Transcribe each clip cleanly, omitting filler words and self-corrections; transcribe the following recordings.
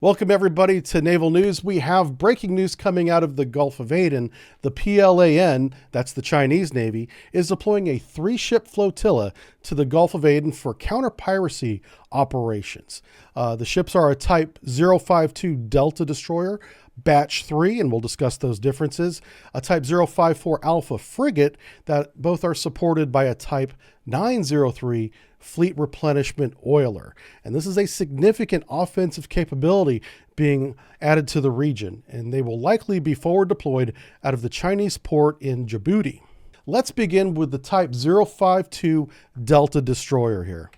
Welcome everybody to Naval News. We have breaking news coming out of the Gulf of Aden. The PLAN, that's the Chinese Navy, is deploying a 3-ship flotilla to the Gulf of Aden for counter piracy operations. The ships are a Type 052 Delta Destroyer, Batch 3, and we'll discuss those differences, a Type 054 Alpha Frigate, that both are supported by a Type 903 Fleet Replenishment Oiler. And this is a significant offensive capability being added to the region, and they will likely be forward deployed out of the Chinese port in Djibouti. Let's begin with the Type 052 Delta Destroyer here.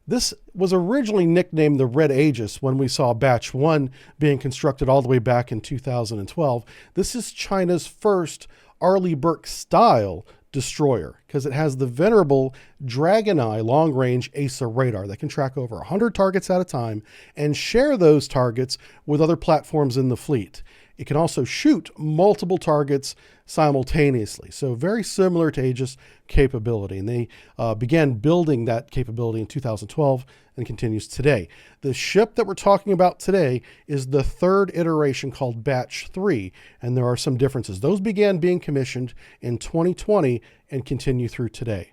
This was originally nicknamed the Red Aegis when we saw Batch 1 being constructed all the way back in 2012. This is China's first Arleigh Burke-style destroyer because it has the venerable Dragon Eye long-range ASA radar that can track over 100 targets at a time and share those targets with other platforms in the fleet. It can also shoot multiple targets simultaneously, so very similar to Aegis capability. And they began building that capability in 2012 and continues today. The ship that we're talking about today is the third iteration called Batch 3, and there are some differences. Those began being commissioned in 2020 and continue through today.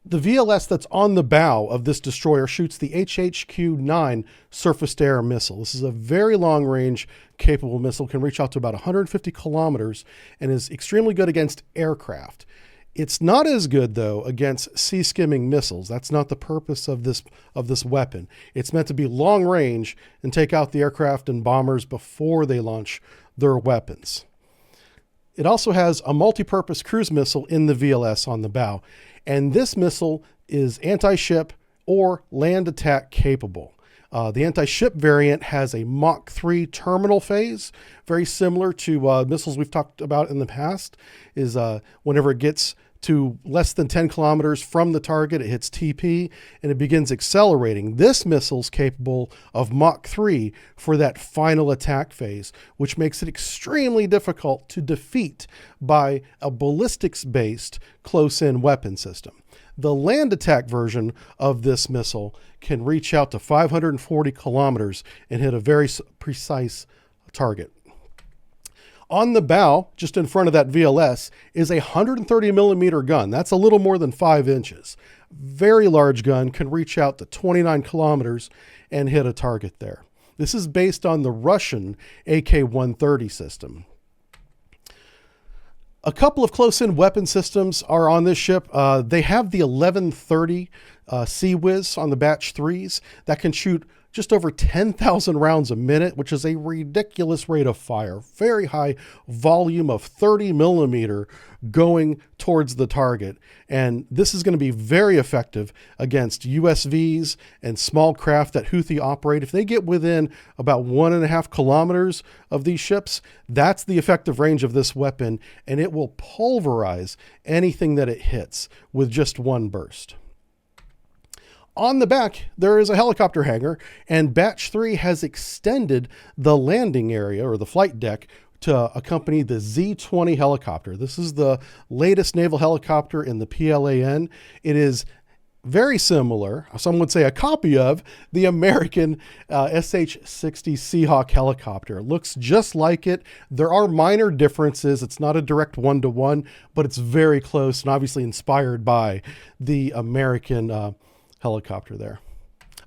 The VLS that's on the bow of this destroyer shoots the HHQ-9 surface-to-air missile. This is a very long-range capable missile, can reach out to about 150 kilometers, and is extremely good against aircraft. It's not as good, though, against sea-skimming missiles. That's not the purpose of this weapon. It's meant to be long-range and take out the aircraft and bombers before they launch their weapons. It also has a multi-purpose cruise missile in the VLS on the bow. And this missile is anti-ship or land attack capable. The anti-ship variant has a Mach 3 terminal phase, very similar to missiles we've talked about in the past, is whenever it gets to less than 10 kilometers from the target, it hits TP and it begins accelerating. This missile's capable of Mach 3 for that final attack phase, which makes it extremely difficult to defeat by a ballistics-based close-in weapon system. The land attack version of this missile can reach out to 540 kilometers and hit a very precise target. On the bow, just in front of that VLS, is a 130 millimeter gun. That's a little more than 5 inches. Very large gun, can reach out to 29 kilometers and hit a target there. This is based on the Russian AK-130 system. A couple of close-in weapon systems are on this ship. They have the 1130 Sea Whiz on the Batch 3s that can shoot just over 10,000 rounds a minute, which is a ridiculous rate of fire. Very high volume of 30 millimeter going towards the target. And this is going to be very effective against USVs and small craft that Houthi operate. If they get within about 1.5 kilometers of these ships, that's the effective range of this weapon, and it will pulverize anything that it hits with just one burst. On the back, there is a helicopter hangar, and Batch 3 has extended the landing area or the flight deck to accompany the Z-20 helicopter. This is the latest naval helicopter in the PLAN. It is very similar, some would say a copy of, the American SH-60 Seahawk helicopter. It looks just like it. There are minor differences. It's not a direct one-to-one, but it's very close and obviously inspired by the American helicopter there.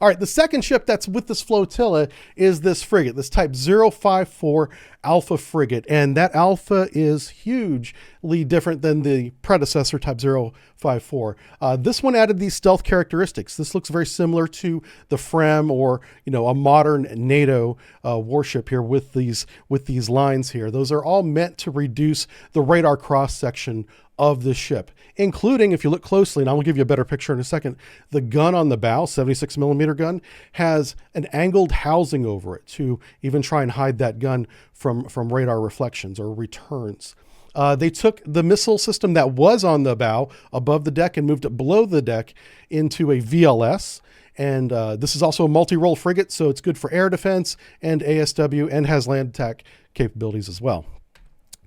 All right, the second ship that's with this flotilla is this frigate, this Type 054 Alpha frigate, and that Alpha is hugely different than the predecessor Type 054. This one added these stealth characteristics. This looks very similar to the FREM or a modern NATO warship here with these lines here. Those are all meant to reduce the radar cross section of the ship, including, if you look closely, and I will give you a better picture in a second, the gun on the bow, 76 millimeter gun, has an angled housing over it to even try and hide that gun from radar reflections or returns. They took the missile system that was on the bow above the deck and moved it below the deck into a VLS. And this is also a multi-role frigate, so it's good for air defense and ASW and has land attack capabilities as well.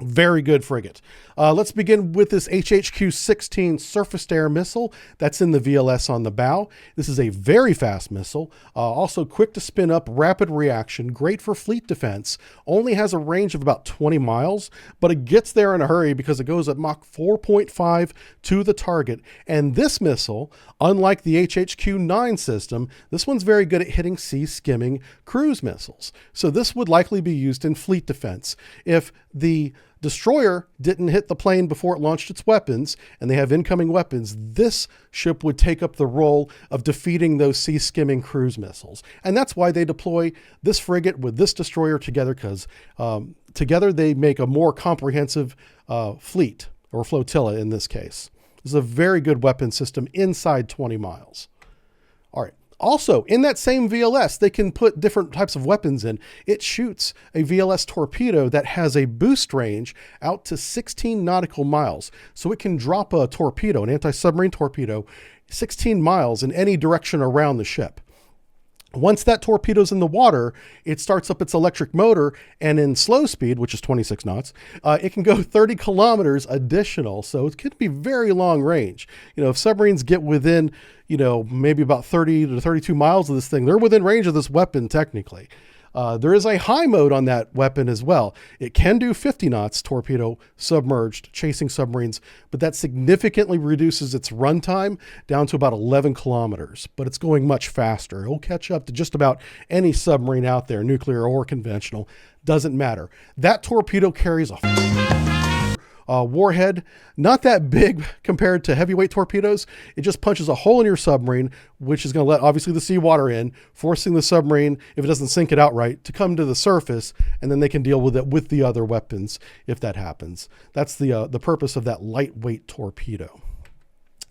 Very good frigate. Let's begin with this HHQ-16 surface-to-air missile that's in the VLS on the bow. This is a very fast missile, also quick to spin up, rapid reaction, great for fleet defense, only has a range of about 20 miles, but it gets there in a hurry because it goes at Mach 4.5 to the target. And this missile, unlike the HHQ-9 system, this one's very good at hitting sea-skimming cruise missiles. So this would likely be used in fleet defense. If the destroyer didn't hit the plane before it launched its weapons, and they have incoming weapons, this ship would take up the role of defeating those sea-skimming cruise missiles. And that's why they deploy this frigate with this destroyer together, because together they make a more comprehensive fleet, or flotilla in this case. This is a very good weapon system inside 20 miles. All right. Also, in that same VLS, they can put different types of weapons in. It shoots a VLS torpedo that has a boost range out to 16 nautical miles. So it can drop a torpedo, an anti-submarine torpedo, 16 miles in any direction around the ship. Once that torpedo's in the water, it starts up its electric motor, and in slow speed, which is 26 knots, it can go 30 kilometers additional. So it could be very long range. You know, if submarines get within, you know, maybe about 30 to 32 miles of this thing, they're within range of this weapon technically. There is a high mode on that weapon as well. It can do 50 knots torpedo submerged, chasing submarines, but that significantly reduces its runtime down to about 11 kilometers, but it's going much faster. It'll catch up to just about any submarine out there, nuclear or conventional, doesn't matter. That torpedo carries a warhead, not that big compared to heavyweight torpedoes. It just punches a hole in your submarine, which is going to let obviously the seawater in, forcing the submarine, if it doesn't sink it outright, to come to the surface, and then they can deal with it with the other weapons if that happens. That's the purpose of that lightweight torpedo.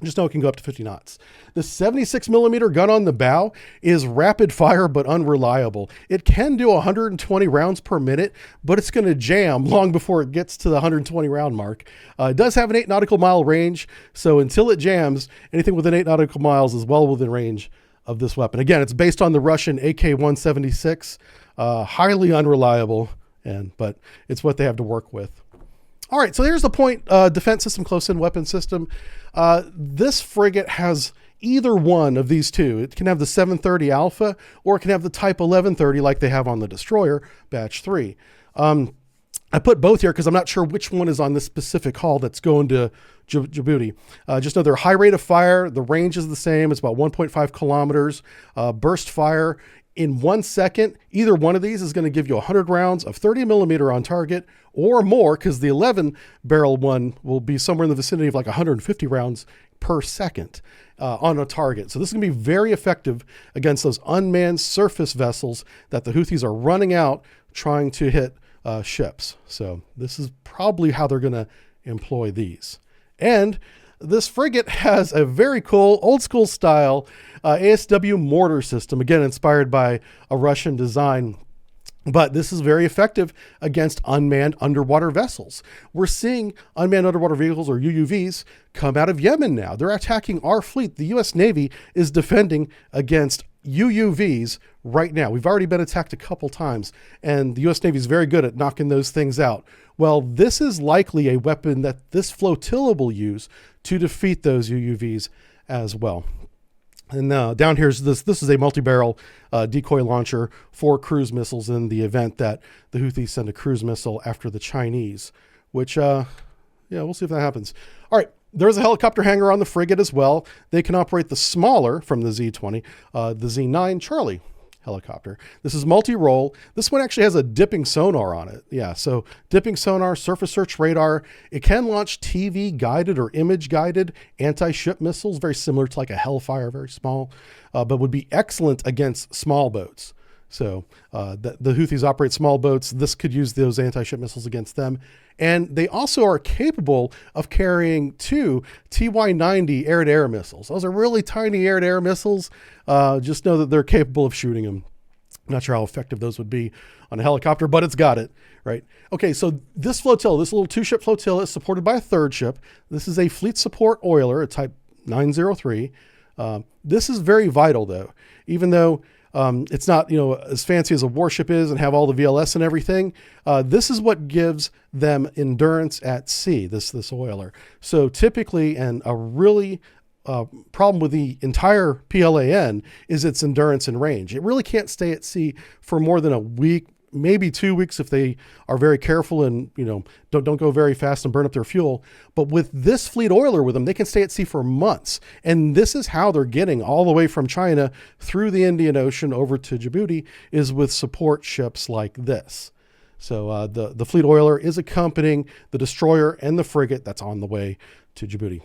Just know it can go up to 50 knots. The 76 millimeter gun on the bow is rapid fire but unreliable. It can do 120 rounds per minute, but it's going to jam long before it gets to the 120 round mark. It does have an 8 nautical mile range, so until it jams, anything within 8 nautical miles is well within range of this weapon. Again, it's based on the Russian AK-176, highly unreliable, but it's what they have to work with. All right, so here's the point defense system, close-in weapon system. This frigate has either one of these two. It can have the 730 Alpha, or it can have the Type 1130 like they have on the destroyer, Batch 3. I put both here because I'm not sure which one is on this specific hull that's going to Djibouti. Just know their high rate of fire, the range is the same. It's about 1.5 kilometers. Burst fire in 1 second. Either one of these is going to give you 100 rounds of 30 millimeter on target or more, because the 11 barrel one will be somewhere in the vicinity of like 150 rounds per second on a target. So this is going to be very effective against those unmanned surface vessels that the Houthis are running out trying to hit ships. So this is probably how they're going to employ these. And this frigate has a very cool old school style ASW mortar system, again inspired by a Russian design. But this is very effective against unmanned underwater vessels. We're seeing unmanned underwater vehicles, or UUVs, come out of Yemen now. They're attacking our fleet. The U.S. Navy is defending against UUVs right now. We've already been attacked a couple times, and the U.S. Navy is very good at knocking those things out. Well, this is likely a weapon that this flotilla will use to defeat those UUVs as well. And down here is this is a multi-barrel decoy launcher for cruise missiles in the event that the Houthis send a cruise missile after the Chinese, which, yeah, we'll see if that happens. All right, there's a helicopter hangar on the frigate as well. They can operate the smaller from the Z-20, the Z-9 Charlie helicopter. This is multi-role. This one actually has a dipping sonar on it. Yeah, so dipping sonar, surface search radar. It can launch TV guided or image guided anti-ship missiles, very similar to like a Hellfire, very small, but would be excellent against small boats. So the Houthis operate small boats. This could use those anti-ship missiles against them. And they also are capable of carrying 2 TY-90 air-to-air missiles. Those are really tiny air-to-air missiles. Just know that they're capable of shooting them. I'm not sure how effective those would be on a helicopter, but it's got it, right? Okay, so this flotilla, this little 2-ship flotilla, is supported by a 3rd ship. This is a fleet support oiler, a Type 903. This is very vital, though. Even though It's not, as fancy as a warship is and have all the VLS and everything. This is what gives them endurance at sea, this oiler. So typically, and a really problem with the entire PLAN is its endurance and range. It really can't stay at sea for more than a week, maybe 2 weeks if they are very careful and don't go very fast and burn up their fuel. But with this fleet oiler with them, they can stay at sea for months. And this is how they're getting all the way from China through the Indian Ocean over to Djibouti, is with support ships like this. So the fleet oiler is accompanying the destroyer and the frigate that's on the way to Djibouti.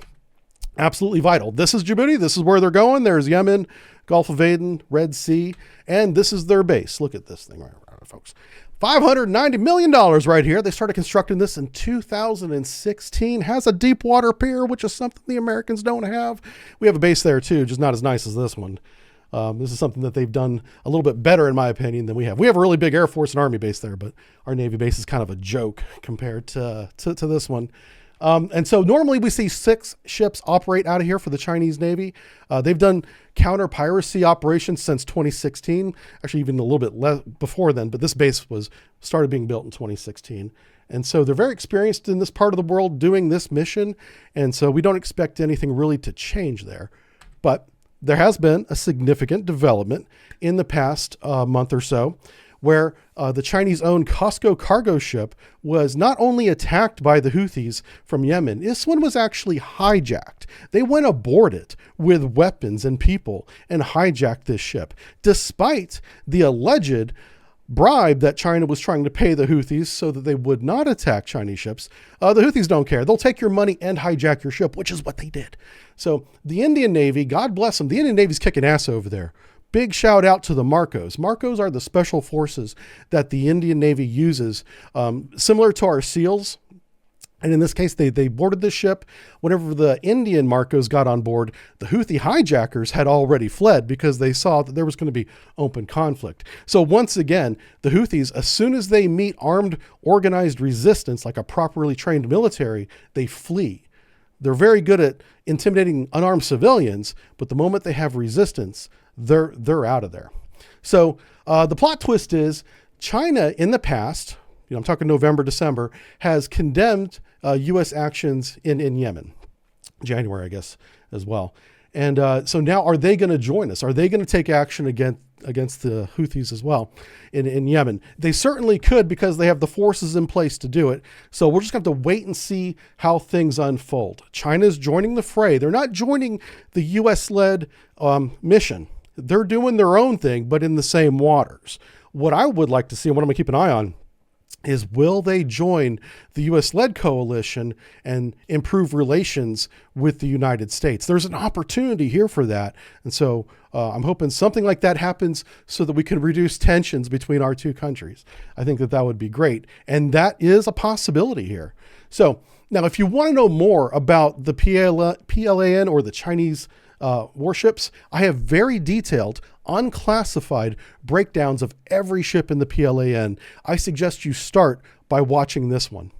Absolutely vital. This is Djibouti. This is where they're going. There's Yemen, Gulf of Aden, Red Sea, and this is their base. Look at this thing right around, folks. $590 million right here. They started constructing this in 2016. Has a deep water pier, which is something the Americans don't have. We have a base there too, just not as nice as this one. This is something that they've done a little bit better, in my opinion, than we have. We have a really big Air Force and Army base there, but our Navy base is kind of a joke compared to this one. And so normally we see 6 ships operate out of here for the Chinese Navy. They've done counter piracy operations since 2016, actually even a little bit less before then, but this base started being built in 2016. And so they're very experienced in this part of the world doing this mission. And so we don't expect anything really to change there. But there has been a significant development in the past month or so, where the Chinese-owned COSCO cargo ship was not only attacked by the Houthis from Yemen, this one was actually hijacked. They went aboard it with weapons and people and hijacked this ship, despite the alleged bribe that China was trying to pay the Houthis so that they would not attack Chinese ships. The Houthis don't care. They'll take your money and hijack your ship, which is what they did. So the Indian Navy, God bless them, the Indian Navy's kicking ass over there. Big shout out to the Marcos. Marcos are the special forces that the Indian Navy uses, similar to our SEALs. And in this case, they boarded the ship. Whenever the Indian Marcos got on board, the Houthi hijackers had already fled because they saw that there was going to be open conflict. So once again, the Houthis, as soon as they meet armed, organized resistance, like a properly trained military, they flee. They're very good at intimidating unarmed civilians, but the moment they have resistance, they're out of there. So the plot twist is China in the past, I'm talking November, December, has condemned U.S. actions in Yemen, January, I guess, as well. And so now are they going to join us? Are they going to take action against the Houthis as well in Yemen? They certainly could, because they have the forces in place to do it. So we're just going to have to wait and see how things unfold. China's joining the fray. They're not joining the U.S.-led mission. They're doing their own thing, but in the same waters. What I would like to see, and what I'm going to keep an eye on, is will they join the U.S.-led coalition and improve relations with the United States? There's an opportunity here for that. And so I'm hoping something like that happens so that we can reduce tensions between our two countries. I think that would be great. And that is a possibility here. So now, if you want to know more about the PLAN or the Chinese warships, I have very detailed, unclassified breakdowns of every ship in the PLAN. I suggest you start by watching this one.